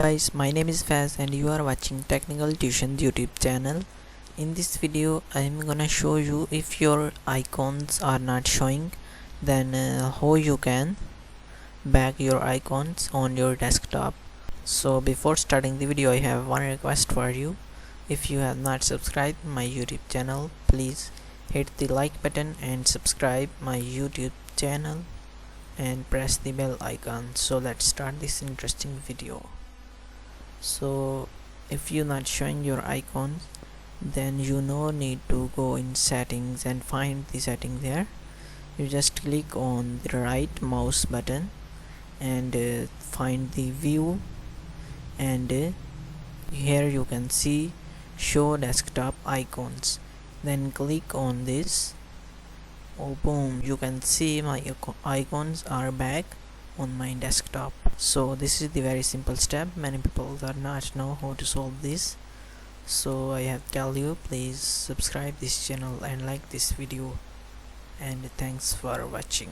Guys, my name is Faz and you are watching Technical Tuition YouTube channel. In this video I am gonna show you if your icons are not showing, then how you can back your icons on your desktop. So before starting the video, I have one request for you. If you have not subscribed my YouTube channel, please hit the like button and subscribe my YouTube channel and press the bell icon. So let's start this interesting video. So if you're not showing your icons, then you need to go in settings and find the setting there. You just click on the right mouse button and find the view, and here you can see show desktop icons. Then click on this. Oh boom, you can see my icons are back on my desktop. So this is the very simple step. Many people do not know how to solve this, so I have tell you, please subscribe this channel and like this video, and thanks for watching.